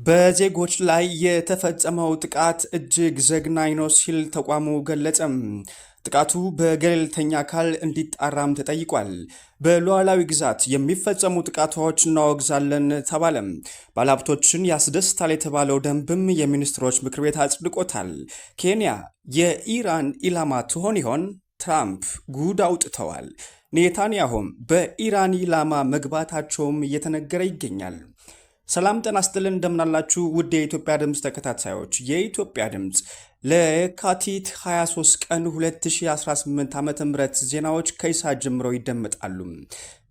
በዜጎች ላይ የተፈጸመው ጥቃት እጅግ ዘግናኝ ነው ሲል ተቋሙ ገለጸም። ጥቃቱ በገለልተኛ አካል እንዲጣራም ተጠይቋል። በሉዓላዊ ግዛት የሚፈጸሙ ጥቃቶች እናወግዛለን ተባለም። ባለሀብቶችን ያስደስታል የተባለው ደንብም የሚኒስትሮች ምክር ቤት አጽድቆታል። ኬንያ የኢራን ኢላማ ትሆን ይሆን? ትራምፕ ጉድ አውጥተዋል። ኔታንያሁም በኢራን ኢላማ መግባታቸውም እየተነገረ ይገኛል። ሰላም ጤና ይስጥልን፣ እንደምናላችሁ ውድ የኢትዮጵያ ድምፅ ተከታታዮች። የኢትዮጵያ ድምፅ ለየካቲት 23 ቀን 2018 ዓ.ም ዜናዎች ከይሳት ጀምረው ይደመጣሉ።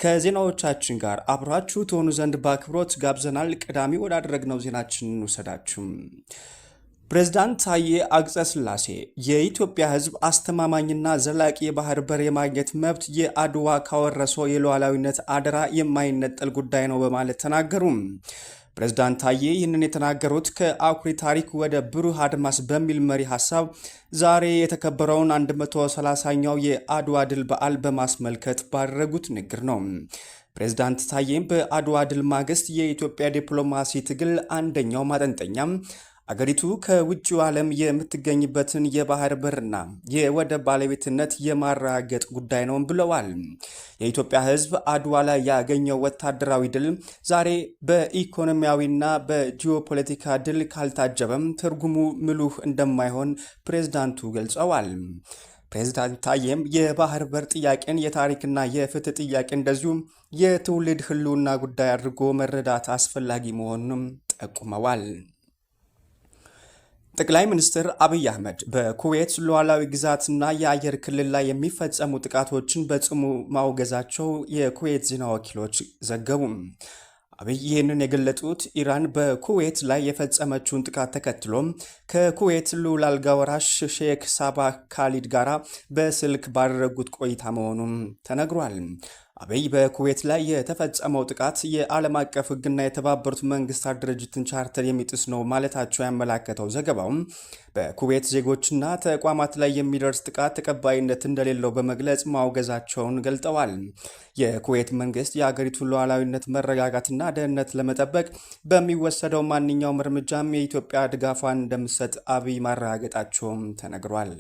ከዜናዎቻችን ጋር አብራችሁ ትሆኑ ዘንድ በአክብሮት ጋብዘናል። ቀዳሚ ወዳደረግነው ዜናችን እንውሰዳችሁ። ፕሬዝዳንት ታዬ አጽቀሥላሴ የኢትዮጵያ ሕዝብ አስተማማኝና ዘላቂ የባህር በር የማግኘት መብት የአድዋ ካወረሰው የሉዓላዊነት አደራ የማይነጠል ጉዳይ ነው በማለት ተናገሩ። ፕሬዝዳንት ታዬ ይህንን የተናገሩት ከአኩሪ ታሪክ ወደ ብሩህ አድማስ በሚል መሪ ሀሳብ ዛሬ የተከበረውን 130ኛው የአድዋ ድል በዓል በማስመልከት ባደረጉት ንግግር ነው። ፕሬዝዳንት ታዬም በአድዋ ድል ማግስት የኢትዮጵያ ዲፕሎማሲ ትግል አንደኛው ማጠንጠኛ አገሪቱ ከውጭው ዓለም የምትገኝበትን የባህር በርና የወደብ ባለቤትነት የማረጋገጥ ጉዳይ ነው ብለዋል። የኢትዮጵያ ሕዝብ አድዋ ላይ ያገኘው ወታደራዊ ድል ዛሬ በኢኮኖሚያዊና በጂኦፖለቲካ ድል ካልታጀበም ትርጉሙ ምሉህ እንደማይሆን ፕሬዝዳንቱ ገልጸዋል። ፕሬዝዳንት ታዬም የባህር በር ጥያቄን የታሪክና የፍትህ ጥያቄ እንደዚሁም የትውልድ ህልውና ጉዳይ አድርጎ መረዳት አስፈላጊ መሆኑንም ጠቁመዋል። ጠቅላይ ሚኒስትር አብይ አህመድ በኩዌት ሉዓላዊ ግዛትና የአየር ክልል ላይ የሚፈጸሙ ጥቃቶችን በጽኑ ማውገዛቸው የኩዌት ዜና ወኪሎች ዘገቡ። አብይ ይህንን የገለጡት ኢራን በኩዌት ላይ የፈጸመችውን ጥቃት ተከትሎም ከኩዌት ልዑል አልጋ ወራሽ ሼክ ሳባህ ካሊድ ጋራ በስልክ ባደረጉት ቆይታ መሆኑም ተነግሯል። አብይ በኩዌት ላይ የተፈጸመው ጥቃት የዓለም አቀፍ ሕግና የተባበሩት መንግስታት ድርጅትን ቻርተር የሚጥስ ነው ማለታቸው ያመላከተው ዘገባውም በኩዌት ዜጎችና ተቋማት ላይ የሚደርስ ጥቃት ተቀባይነት እንደሌለው በመግለጽ ማውገዛቸውን ገልጠዋል። የኩዌት መንግስት የአገሪቱን ሉዓላዊነት መረጋጋትና ደህንነት ለመጠበቅ በሚወሰደው ማንኛውም እርምጃም የኢትዮጵያ ድጋፏን እንደምትሰጥ አብይ ማረጋገጣቸውም ተነግሯል።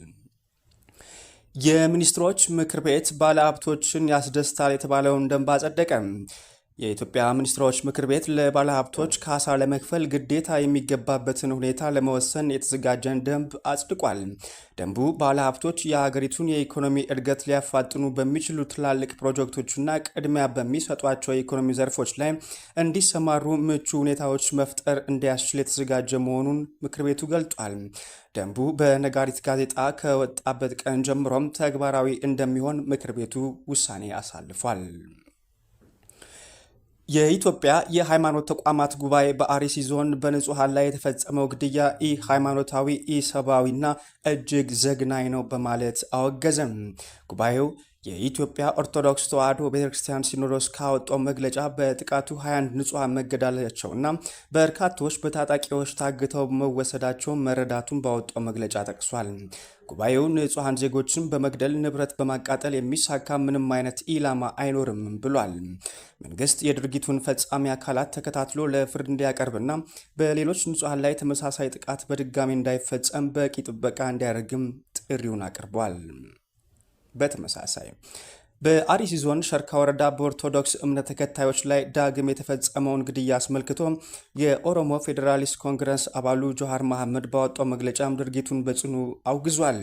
የሚኒስትሮች ምክር ቤት ባለሀብቶችን ያስደስታል የተባለውን ደንብ አጸደቀ። የኢትዮጵያ ሚኒስትሮች ምክር ቤት ለባለሀብቶች ካሳ ለመክፈል ግዴታ የሚገባበትን ሁኔታ ለመወሰን የተዘጋጀን ደንብ አጽድቋል። ደንቡ ባለሀብቶች የሀገሪቱን የኢኮኖሚ እድገት ሊያፋጥኑ በሚችሉ ትላልቅ ፕሮጀክቶችና ቅድሚያ በሚሰጧቸው የኢኮኖሚ ዘርፎች ላይ እንዲሰማሩ ምቹ ሁኔታዎች መፍጠር እንዲያስችል የተዘጋጀ መሆኑን ምክር ቤቱ ገልጧል። ደንቡ በነጋሪት ጋዜጣ ከወጣበት ቀን ጀምሮም ተግባራዊ እንደሚሆን ምክር ቤቱ ውሳኔ አሳልፏል። የኢትዮጵያ የሃይማኖት ተቋማት ጉባኤ በአርሲ ዞን በንጹሐን ላይ የተፈጸመው ግድያ ሃይማኖታዊ፣ ኢሰብአዊና እጅግ ዘግናኝ ነው በማለት አወገዘም። ጉባኤው የኢትዮጵያ ኦርቶዶክስ ተዋሕዶ ቤተክርስቲያን ሲኖዶስ ካወጣው መግለጫ በጥቃቱ 21 ንጹሐን መገደላቸውና በርካቶች በታጣቂዎች ታግተው መወሰዳቸውን መረዳቱን ባወጣው መግለጫ ጠቅሷል። ጉባኤው ንጹሐን ዜጎችን በመግደል ንብረት በማቃጠል የሚሳካ ምንም አይነት ኢላማ አይኖርም ብሏል። መንግስት የድርጊቱን ፈጻሚ አካላት ተከታትሎ ለፍርድ እንዲያቀርብና በሌሎች ንጹሐን ላይ ተመሳሳይ ጥቃት በድጋሚ እንዳይፈጸም በቂ ጥበቃ እንዲያደርግም ጥሪውን አቅርቧል። በተመሳሳይ በአርሲ ዞን ሸርካ ወረዳ በኦርቶዶክስ እምነት ተከታዮች ላይ ዳግም የተፈጸመውን ግድያ አስመልክቶ የኦሮሞ ፌዴራሊስት ኮንግረስ አባሉ ጆሃር መሐመድ ባወጣው መግለጫም ድርጊቱን በጽኑ አውግዟል።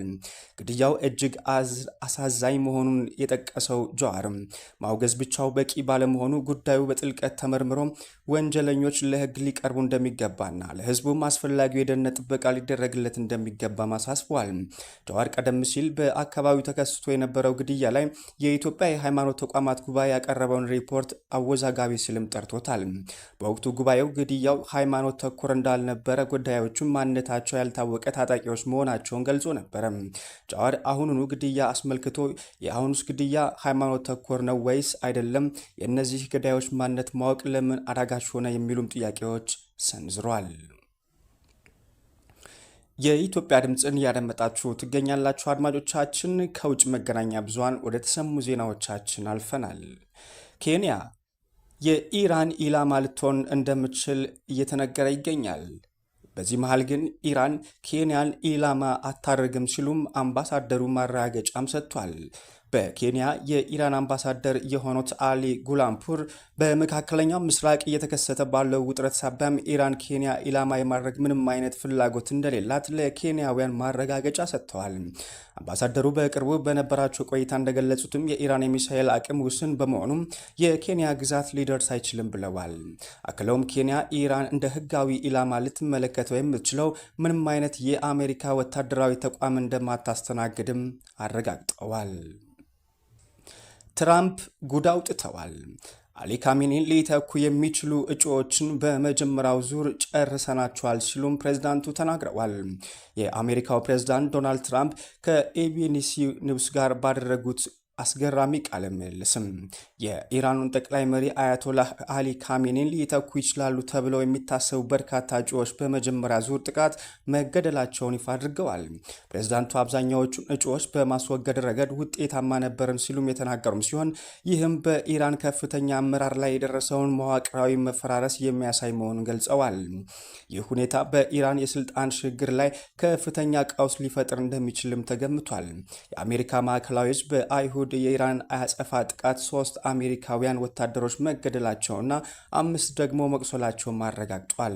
ግድያው እጅግ አሳዛኝ መሆኑን የጠቀሰው ጆሃር ማውገዝ ብቻው በቂ ባለመሆኑ ጉዳዩ በጥልቀት ተመርምሮ ወንጀለኞች ለሕግ ሊቀርቡ እንደሚገባና ለሕዝቡም አስፈላጊው የደህንነት ጥበቃ ሊደረግለት እንደሚገባ አሳስበዋል። ጆሃር ቀደም ሲል በአካባቢው ተከስቶ የነበረው ግድያ ላይ የኢትዮጵያ የሃይማኖት ተቋማት ጉባኤ ያቀረበውን ሪፖርት አወዛጋቢ ሲልም ጠርቶታል። በወቅቱ ጉባኤው ግድያው ሃይማኖት ተኮር እንዳልነበረ፣ ጉዳዮቹም ማንነታቸው ያልታወቀ ታጣቂዎች መሆናቸውን ገልጾ ነበረ። ጆሃር አሁኑኑ ግድያ አስመልክቶ የአሁኑስ ግድያ ሃይማኖት ተኮር ነው ወይስ አይደለም? የእነዚህ ገዳዮች ማንነት ማወቅ ለምን አዳጋች ሆነ? የሚሉም ጥያቄዎች ሰንዝሯል። የኢትዮጵያ ድምፅን እያደመጣችሁ ትገኛላችሁ አድማጮቻችን። ከውጭ መገናኛ ብዙሃን ወደ ተሰሙ ዜናዎቻችን አልፈናል። ኬንያ የኢራን ኢላማ ልትሆን እንደምትችል እየተነገረ ይገኛል። በዚህ መሃል ግን ኢራን ኬንያን ኢላማ አታደርግም ሲሉም አምባሳደሩ ማረጋገጫም ሰጥቷል። በኬንያ የኢራን አምባሳደር የሆኑት አሊ ጉላምፑር በመካከለኛው ምስራቅ እየተከሰተ ባለው ውጥረት ሳቢያም ኢራን ኬንያ ኢላማ የማድረግ ምንም አይነት ፍላጎት እንደሌላት ለኬንያውያን ማረጋገጫ ሰጥተዋል። አምባሳደሩ በቅርቡ በነበራቸው ቆይታ እንደገለጹትም የኢራን የሚሳኤል አቅም ውስን በመሆኑም የኬንያ ግዛት ሊደርስ አይችልም ብለዋል። አክለውም ኬንያ ኢራን እንደ ሕጋዊ ኢላማ ልትመለከተው የምትችለው ምንም አይነት የአሜሪካ ወታደራዊ ተቋም እንደማታስተናግድም አረጋግጠዋል። ትራምፕ ጉድ አውጥተዋል። አሊ ካሜኒን ሊተኩ የሚችሉ እጩዎችን በመጀመሪያው ዙር ጨርሰናቸዋል ሲሉም ፕሬዝዳንቱ ተናግረዋል። የአሜሪካው ፕሬዝዳንት ዶናልድ ትራምፕ ከኤቢሲ ኒውስ ጋር ባደረጉት አስገራሚ ቃለ ምልልስም የኢራኑን ጠቅላይ መሪ አያቶላህ አሊ ካሜኒን ሊተኩ ይችላሉ ተብለው የሚታሰቡ በርካታ እጩዎች በመጀመሪያ ዙር ጥቃት መገደላቸውን ይፋ አድርገዋል። ፕሬዝዳንቱ አብዛኛዎቹን እጩዎች በማስወገድ ረገድ ውጤታማ ነበርን ሲሉም የተናገሩም ሲሆን ይህም በኢራን ከፍተኛ አመራር ላይ የደረሰውን መዋቅራዊ መፈራረስ የሚያሳይ መሆኑን ገልጸዋል። ይህ ሁኔታ በኢራን የስልጣን ሽግግር ላይ ከፍተኛ ቀውስ ሊፈጥር እንደሚችልም ተገምቷል። የአሜሪካ ማዕከላዊ ሕዝብ በአይሁድ የኢራን አጸፋ ጥቃት 3 አሜሪካውያን ወታደሮች መገደላቸውና 5 ደግሞ መቁሰላቸውን አረጋግጧል።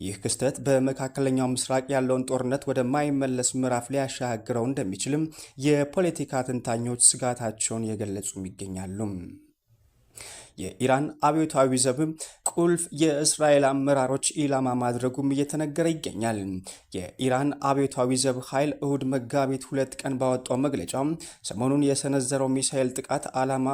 ይህ ክስተት በመካከለኛው ምስራቅ ያለውን ጦርነት ወደማይመለስ ምዕራፍ ሊያሻግረው እንደሚችልም የፖለቲካ ተንታኞች ስጋታቸውን እየገለጹም ይገኛሉ። የኢራን አብዮታዊ ዘብም ቁልፍ የእስራኤል አመራሮች ኢላማ ማድረጉም እየተነገረ ይገኛል። የኢራን አብዮታዊ ዘብ ኃይል እሁድ መጋቢት 2 ቀን ባወጣው መግለጫ ሰሞኑን የሰነዘረው ሚሳኤል ጥቃት ዓላማ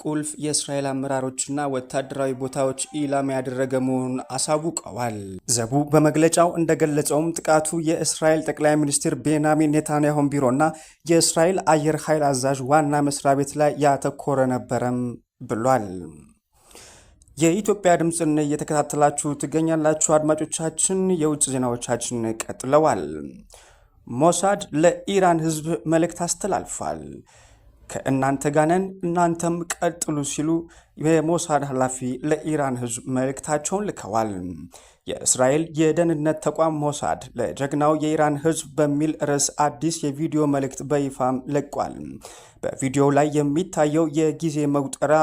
ቁልፍ የእስራኤል አመራሮችና ወታደራዊ ቦታዎች ኢላማ ያደረገ መሆኑን አሳውቀዋል። ዘቡ በመግለጫው እንደገለጸውም ጥቃቱ የእስራኤል ጠቅላይ ሚኒስትር ቤንያሚን ኔታንያሁን ቢሮና የእስራኤል አየር ኃይል አዛዥ ዋና መስሪያ ቤት ላይ ያተኮረ ነበረም ብሏል። የኢትዮጵያ ድምፅን እየተከታተላችሁ ትገኛላችሁ አድማጮቻችን። የውጭ ዜናዎቻችን ቀጥለዋል። ሞሳድ ለኢራን ሕዝብ መልእክት አስተላልፏል። ከእናንተ ጋር ነን እናንተም ቀጥሉ ሲሉ የሞሳድ ኃላፊ ለኢራን ሕዝብ መልእክታቸውን ልከዋል። የእስራኤል የደህንነት ተቋም ሞሳድ ለጀግናው የኢራን ሕዝብ በሚል ርዕስ አዲስ የቪዲዮ መልእክት በይፋም ለቋል። በቪዲዮው ላይ የሚታየው የጊዜ መቁጠሪያ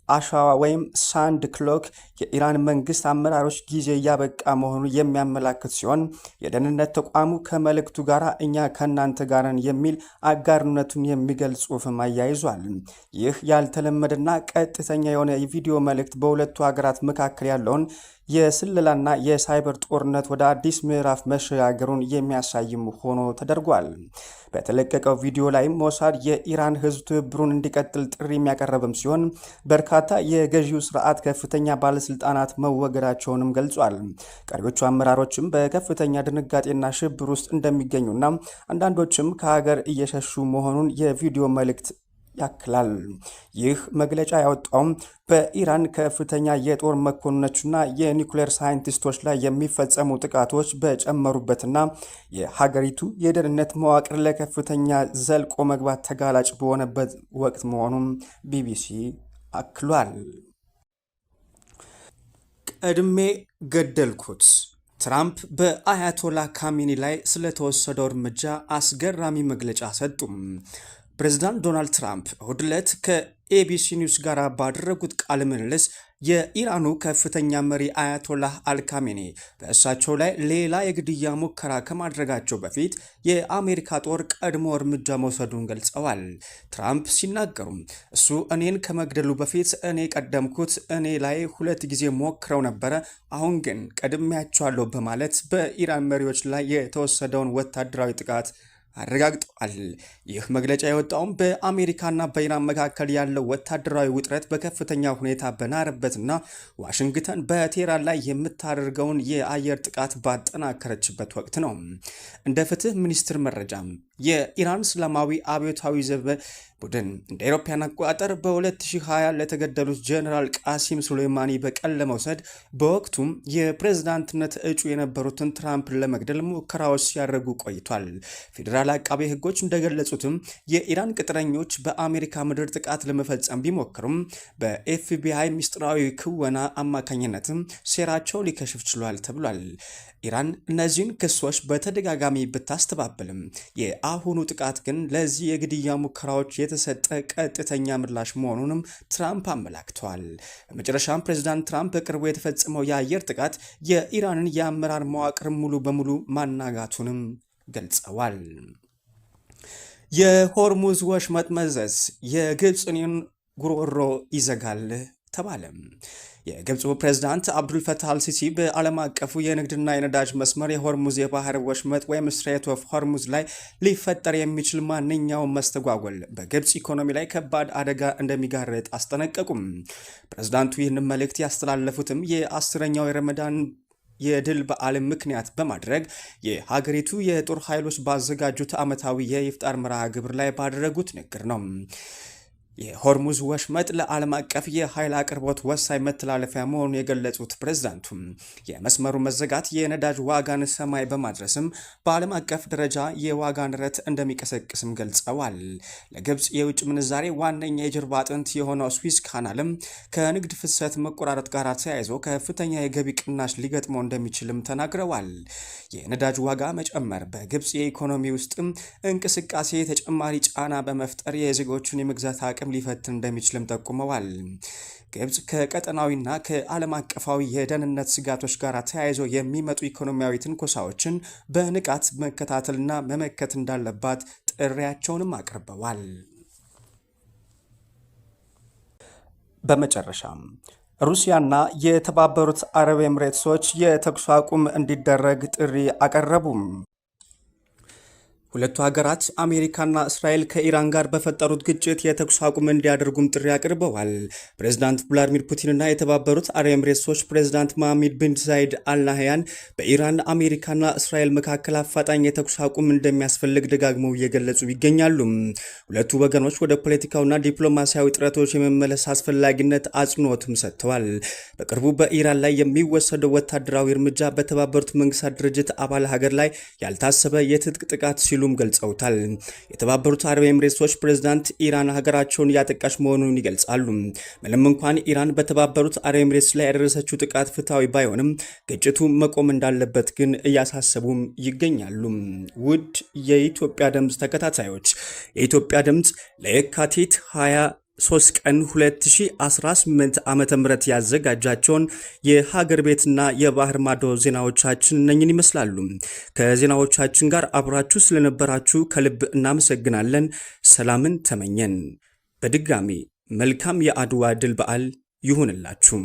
አሻዋ ወይም ሳንድ ክሎክ የኢራን መንግስት አመራሮች ጊዜ እያበቃ መሆኑን የሚያመላክት ሲሆን የደህንነት ተቋሙ ከመልእክቱ ጋር እኛ ከእናንተ ጋርን የሚል አጋርነቱን የሚገልጽ ጽሑፍም አያይዟል። ይህ ያልተለመደና ቀጥተኛ የሆነ የቪዲዮ መልእክት በሁለቱ ሀገራት መካከል ያለውን የስለላና የሳይበር ጦርነት ወደ አዲስ ምዕራፍ መሸጋገሩን የሚያሳይም ሆኖ ተደርጓል። በተለቀቀው ቪዲዮ ላይም ሞሳድ የኢራን ሕዝብ ትብብሩን እንዲቀጥል ጥሪ የሚያቀርብም ሲሆን በርካታ የገዢው ስርዓት ከፍተኛ ባለስልጣናት መወገዳቸውንም ገልጿል። ቀሪዎቹ አመራሮችም በከፍተኛ ድንጋጤና ሽብር ውስጥ እንደሚገኙና አንዳንዶችም ከሀገር እየሸሹ መሆኑን የቪዲዮ መልእክት ያክላል። ይህ መግለጫ ያወጣውም በኢራን ከፍተኛ የጦር መኮንኖችና የኒውክሌር ሳይንቲስቶች ላይ የሚፈጸሙ ጥቃቶች በጨመሩበትና የሀገሪቱ የደህንነት መዋቅር ለከፍተኛ ዘልቆ መግባት ተጋላጭ በሆነበት ወቅት መሆኑን ቢቢሲ አክሏል። ቀድሜ ገደልኩት። ትራምፕ በአያቶላ ካሜኒ ላይ ስለተወሰደው እርምጃ አስገራሚ መግለጫ ሰጡም። ፕሬዝዳንት ዶናልድ ትራምፕ እሁድ ዕለት ከኤቢሲ ኒውስ ጋር ባደረጉት ቃለ ምልልስ የኢራኑ ከፍተኛ መሪ አያቶላህ አልካሜኒ በእሳቸው ላይ ሌላ የግድያ ሙከራ ከማድረጋቸው በፊት የአሜሪካ ጦር ቀድሞ እርምጃ መውሰዱን ገልጸዋል። ትራምፕ ሲናገሩም እሱ እኔን ከመግደሉ በፊት እኔ ቀደምኩት፣ እኔ ላይ 2 ጊዜ ሞክረው ነበረ፣ አሁን ግን ቀድሜያቸዋለሁ በማለት በኢራን መሪዎች ላይ የተወሰደውን ወታደራዊ ጥቃት አረጋግጠዋል። ይህ መግለጫ የወጣውም በአሜሪካና በኢራን መካከል ያለው ወታደራዊ ውጥረት በከፍተኛ ሁኔታ በናረበትና ዋሽንግተን በቴህራን ላይ የምታደርገውን የአየር ጥቃት ባጠናከረችበት ወቅት ነው። እንደ ፍትህ ሚኒስቴር መረጃ የኢራን እስላማዊ አብዮታዊ ዘብ ቡድን እንደ አውሮፓውያን አቆጣጠር በ2020 ለተገደሉት ጀነራል ቃሲም ሱሌማኒ በቀል ለመውሰድ በወቅቱም የፕሬዝዳንትነት እጩ የነበሩትን ትራምፕን ለመግደል ሙከራዎች ሲያደርጉ ቆይቷል። ፌዴራል አቃቤ ሕጎች እንደገለጹትም የኢራን ቅጥረኞች በአሜሪካ ምድር ጥቃት ለመፈጸም ቢሞክሩም በኤፍቢአይ ምስጢራዊ ክወና አማካኝነትም ሴራቸው ሊከሽፍ ችሏል ተብሏል። ኢራን እነዚህን ክሶች በተደጋጋሚ ብታስተባብልም የአሁኑ ጥቃት ግን ለዚህ የግድያ ሙከራዎች የተሰጠ ቀጥተኛ ምላሽ መሆኑንም ትራምፕ አመላክተዋል። በመጨረሻም ፕሬዝዳንት ትራምፕ በቅርቡ የተፈጸመው የአየር ጥቃት የኢራንን የአመራር መዋቅር ሙሉ በሙሉ ማናጋቱንም ገልጸዋል። የሆርሙዝ ወሽመጥ መዘዝ የግብፅን ጉሮሮ ይዘጋል ተባለ። የግብፁ ፕሬዝዳንት አብዱልፈታህ አልሲሲ በዓለም አቀፉ የንግድና የነዳጅ መስመር የሆርሙዝ የባህር ወሽመጥ ወይም ስትሬት ኦፍ ሆርሙዝ ላይ ሊፈጠር የሚችል ማንኛውም መስተጓጎል በግብፅ ኢኮኖሚ ላይ ከባድ አደጋ እንደሚጋርጥ አስጠነቀቁም። ፕሬዝዳንቱ ይህንን መልእክት ያስተላለፉትም የ10ኛው የረመዳን የድል በዓል ምክንያት በማድረግ የሀገሪቱ የጦር ኃይሎች ባዘጋጁት ዓመታዊ የኢፍጣር መርሃ ግብር ላይ ባደረጉት ንግግር ነው። የሆርሙዝ ወሽመጥ ለዓለም አቀፍ የኃይል አቅርቦት ወሳኝ መተላለፊያ መሆኑን የገለጹት ፕሬዝዳንቱ የመስመሩ መዘጋት የነዳጅ ዋጋን ሰማይ በማድረስም በዓለም አቀፍ ደረጃ የዋጋ ንረት እንደሚቀሰቅስም ገልጸዋል። ለግብፅ የውጭ ምንዛሬ ዋነኛ የጀርባ አጥንት የሆነው ስዊስ ካናልም ከንግድ ፍሰት መቆራረጥ ጋር ተያይዞ ከፍተኛ የገቢ ቅናሽ ሊገጥመው እንደሚችልም ተናግረዋል። የነዳጅ ዋጋ መጨመር በግብፅ የኢኮኖሚ ውስጥም እንቅስቃሴ ተጨማሪ ጫና በመፍጠር የዜጎችን የመግዛት አቅም ሊፈትን እንደሚችልም ጠቁመዋል። ግብፅ ከቀጠናዊና ከዓለም አቀፋዊ የደህንነት ስጋቶች ጋር ተያይዞ የሚመጡ ኢኮኖሚያዊ ትንኮሳዎችን በንቃት መከታተልና መመከት እንዳለባት ጥሪያቸውንም አቅርበዋል። በመጨረሻም ሩሲያና የተባበሩት አረብ ኤምሬትሶች የተኩስ አቁም እንዲደረግ ጥሪ አቀረቡም። ሁለቱ ሀገራት አሜሪካና እስራኤል ከኢራን ጋር በፈጠሩት ግጭት የተኩስ አቁም እንዲያደርጉም ጥሪ አቅርበዋል። ፕሬዝዳንት ቭላዲሚር ፑቲንና የተባበሩት አረብ ኤምሬትሶች ፕሬዝዳንት መሐመድ ቢን ዛይድ አልናህያን በኢራን አሜሪካና እስራኤል መካከል አፋጣኝ የተኩስ አቁም እንደሚያስፈልግ ደጋግመው እየገለጹ ይገኛሉ። ሁለቱ ወገኖች ወደ ፖለቲካውና ዲፕሎማሲያዊ ጥረቶች የመመለስ አስፈላጊነት አጽንኦትም ሰጥተዋል። በቅርቡ በኢራን ላይ የሚወሰደው ወታደራዊ እርምጃ በተባበሩት መንግስታት ድርጅት አባል ሀገር ላይ ያልታሰበ የትጥቅ ጥቃት ሲሉ ገልጸውታል። የተባበሩት አረብ ኤምሬትሶች ፕሬዝዳንት ኢራን ሀገራቸውን እያጠቃች መሆኑን ይገልጻሉ። ምንም እንኳን ኢራን በተባበሩት አረብ ኤምሬትስ ላይ ያደረሰችው ጥቃት ፍትሐዊ ባይሆንም ግጭቱ መቆም እንዳለበት ግን እያሳሰቡም ይገኛሉ። ውድ የኢትዮጵያ ድምፅ ተከታታዮች የኢትዮጵያ ድምፅ ለየካቲት 23 ቀን 2018 ዓ.ም ያዘጋጃቸውን የሀገር ቤትና የባህር ማዶ ዜናዎቻችን እነኝን ይመስላሉ። ከዜናዎቻችን ጋር አብራችሁ ስለነበራችሁ ከልብ እናመሰግናለን። ሰላምን ተመኘን። በድጋሚ መልካም የአድዋ ድል በዓል ይሁንላችሁ።